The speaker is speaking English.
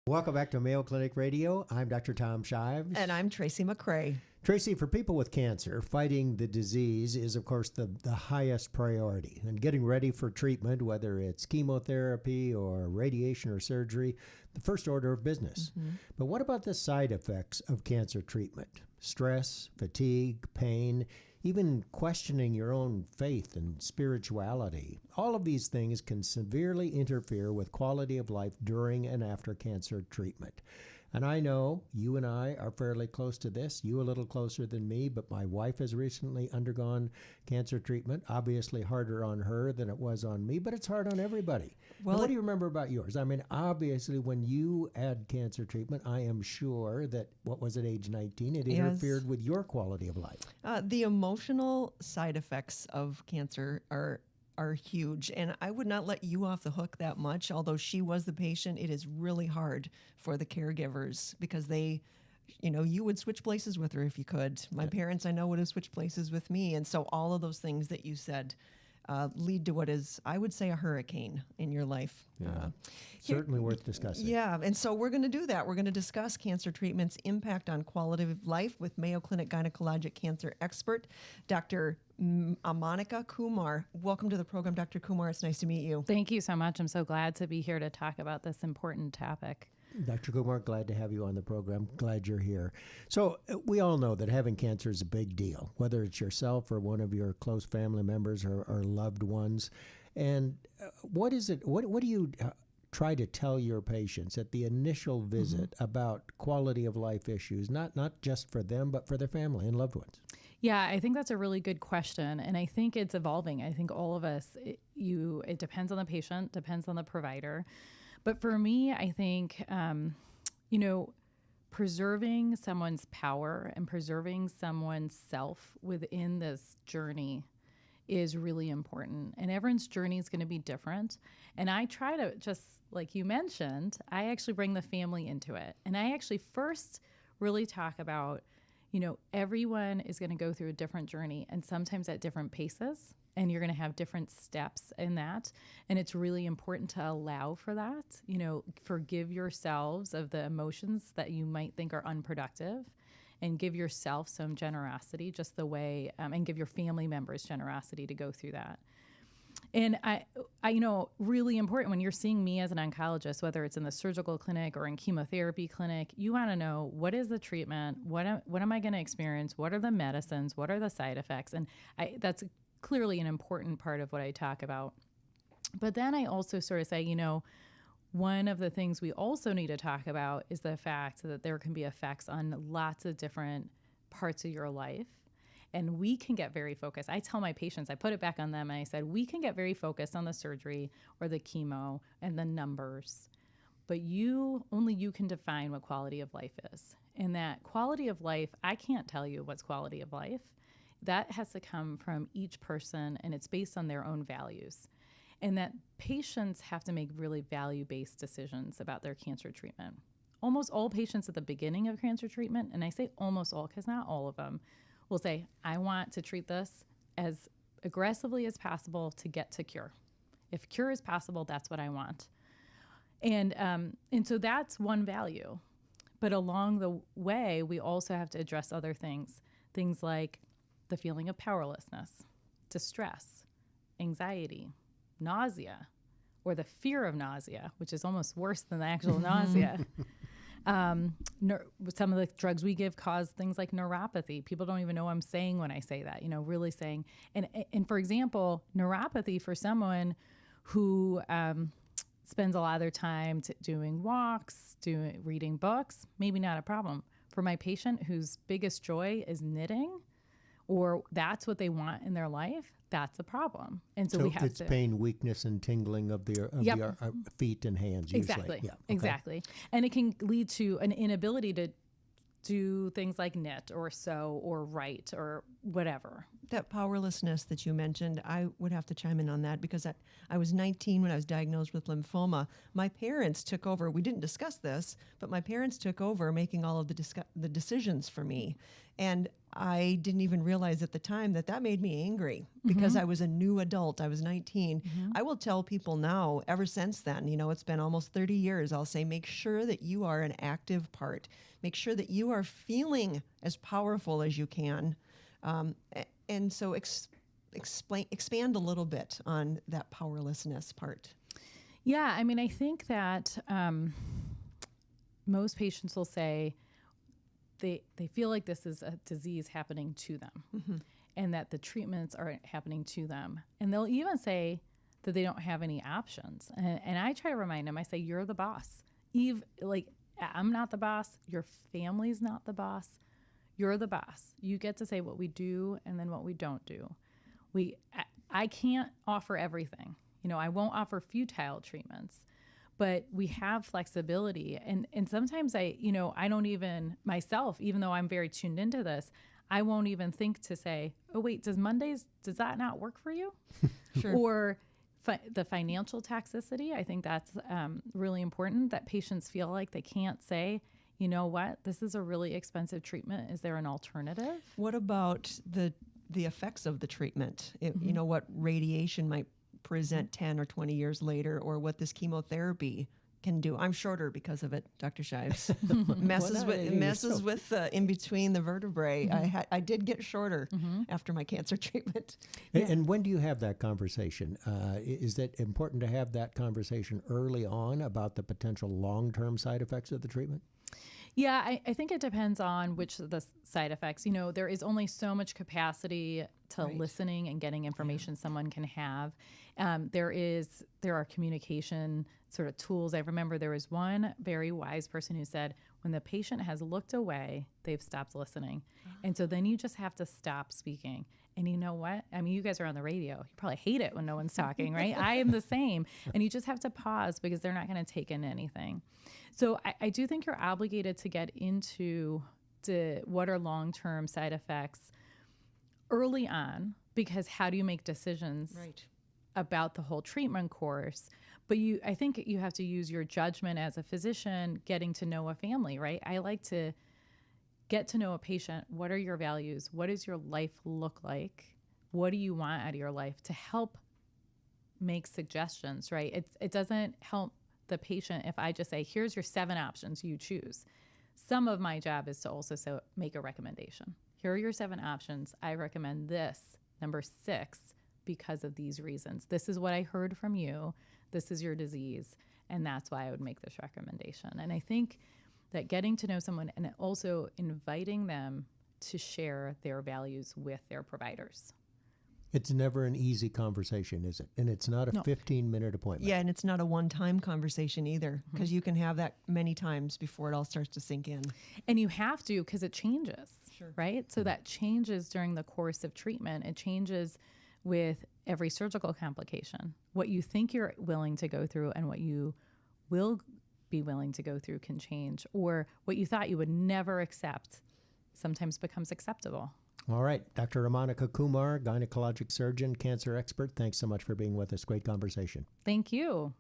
Welcome back to Mayo Clinic Radio. I'm Dr. Tom Shives. And I'm Tracy McCrae. Tracy, for people with cancer, fighting the disease is, of course, the highest priority. And getting ready for treatment, whether it's chemotherapy or radiation or surgery, the first order of business. Mm-hmm. But what about the side effects of cancer treatment? Stress, fatigue, pain, even questioning your own faith and spirituality. All of these things can severely interfere with quality of life during and after cancer treatment. And I know you and I are fairly close to this, you a little closer than me, but my wife has recently undergone cancer treatment. Obviously harder on her than it was on me, but it's hard on everybody. Well, what do you remember about yours? I mean, obviously when you had cancer treatment, I am sure that, what was it, age 19, it interfered with your quality of life. The emotional side effects of cancer are huge, and I would not let you off the hook that much. Although she was the patient, it is really hard for the caregivers because they, you would switch places with her if you could. My parents, I know, would have switched places with me, and so all of those things that you said lead to what is, I would say, a hurricane in your life. Yeah. Certainly worth discussing. Yeah, and so we're going to do that. We're going to discuss cancer treatment's impact on quality of life with Mayo Clinic gynecologic cancer expert, Dr. Amanika Kumar. Welcome to the program, Dr. Kumar. It's nice to meet you. Thank you so much. I'm so glad to be here to talk about this important topic. Dr. Kumar, glad to have you on the program. Glad you're here. So we all know that having cancer is a big deal, whether it's yourself or one of your close family members or loved ones. And what is it? What do you try to tell your patients at the initial visit about quality of life issues, not just for them, but for their family and loved ones? Yeah, I think that's a really good question. And I think it's evolving. I think all of us, it depends on the patient, depends on the provider. But for me, I think, preserving someone's power and preserving someone's self within this journey is really important. And everyone's journey is going to be different. And I try to, just like you mentioned, I actually bring the family into it. And I actually first really talk about, everyone is going to go through a different journey and sometimes at different paces. And you're going to have different steps in that. And it's really important to allow for that. Forgive yourselves of the emotions that you might think are unproductive and give yourself some generosity, just the way, and give your family members generosity to go through that. And I really important when you're seeing me as an oncologist, whether it's in the surgical clinic or in chemotherapy clinic, you want to know, what is the treatment? What am I going to experience? What are the medicines? What are the side effects? And that's clearly an important part of what I talk about. But then I also sort of say, one of the things we also need to talk about is the fact that there can be effects on lots of different parts of your life. And we can get very focused. I tell my patients, I put it back on them, and I said, we can get very focused on the surgery or the chemo and the numbers. But only you can define what quality of life is. And that quality of life, I can't tell you what's quality of life. That has to come from each person, and it's based on their own values. And that patients have to make really value-based decisions about their cancer treatment. Almost all patients at the beginning of cancer treatment, and I say almost all because not all of them, will say, I want to treat this as aggressively as possible to get to cure. If cure is possible, that's what I want. And so that's one value. But along the way, we also have to address other things like the feeling of powerlessness, distress, anxiety, nausea, or the fear of nausea, which is almost worse than the actual nausea. Some of the drugs we give cause things like neuropathy. People don't even know what I'm saying when I say that, really saying. And for example, neuropathy for someone who spends a lot of their time doing walks, reading books, maybe not a problem. For my patient whose biggest joy is knitting, or that's what they want in their life, that's a problem. And so we have it's pain, weakness, and tingling of the feet and hands usually. Exactly. Yeah. Okay. Exactly. And it can lead to an inability to do things like knit or sew or write or whatever. That powerlessness that you mentioned, I would have to chime in on that because I was 19 when I was diagnosed with lymphoma. My parents took over. We didn't discuss this, but my parents took over making all of the decisions for me. And I didn't even realize at the time that that made me angry because I was a new adult. I was 19. I will tell people now, ever since then, you know, it's been almost 30 years, I'll say, make sure that you are an active part. Make sure that you are feeling as powerful as you can. And so expand a little bit on that powerlessness part. Yeah, I mean, I think that most patients will say they feel like this is a disease happening to them and that the treatments are happening to them. And they'll even say that they don't have any options. And I try to remind them, I say, you're the boss. Eve, like, I'm not the boss. Your family's not the boss. You're the boss. You get to say what we do and then what we don't do. I can't offer everything. You know, I won't offer futile treatments, but we have flexibility. And sometimes I don't even myself, even though I'm very tuned into this, I won't even think to say, oh, wait, does that not work for you? Sure. Or the financial toxicity. I think that's really important, that patients feel like they can't say, you know what, this is a really expensive treatment. Is there an alternative? What about the effects of the treatment? You know, what radiation might present 10 or 20 years later, or what this chemotherapy can do. I'm shorter because of it, Dr. Shives. messes with in between the vertebrae. I did get shorter after my cancer treatment. And when do you have that conversation? Is it important to have that conversation early on about the potential long-term side effects of the treatment? Yeah, I think it depends on which of the side effects. You know, there is only so much capacity to listening and getting information someone can have. There are communication sort of tools. I remember there was one very wise person who said, when the patient has looked away, they've stopped listening. And so then you just have to stop speaking. And you know what? I mean, you guys are on the radio. You probably hate it when no one's talking, right? I am the same. And you just have to pause because they're not going to take in anything. So I do think you're obligated to get into what are long-term side effects early on, because how do you make decisions about the whole treatment course? But I think you have to use your judgment as a physician, getting to know a family, right? I like to get to know a patient. What are your values? What does your life look like? What do you want out of your life, to help make suggestions, right? It doesn't help the patient if I just say, here's your 7 options, you choose. Some of my job is to also make a recommendation. Here are your 7 options. I recommend this, number 6, because of these reasons. This is what I heard from you. This is your disease. And that's why I would make this recommendation. And I think that getting to know someone and also inviting them to share their values with their providers. It's never an easy conversation, is it? And it's not a 15-minute appointment. Yeah, and it's not a one-time conversation either, because you can have that many times before it all starts to sink in. And you have to, because it changes, right? So that changes during the course of treatment. It changes with every surgical complication. What you think you're willing to go through and what you will be willing to go through can change, or what you thought you would never accept sometimes becomes acceptable. All right. Dr. Amanika Kumar, gynecologic surgeon, cancer expert, thanks so much for being with us. Great conversation. Thank you.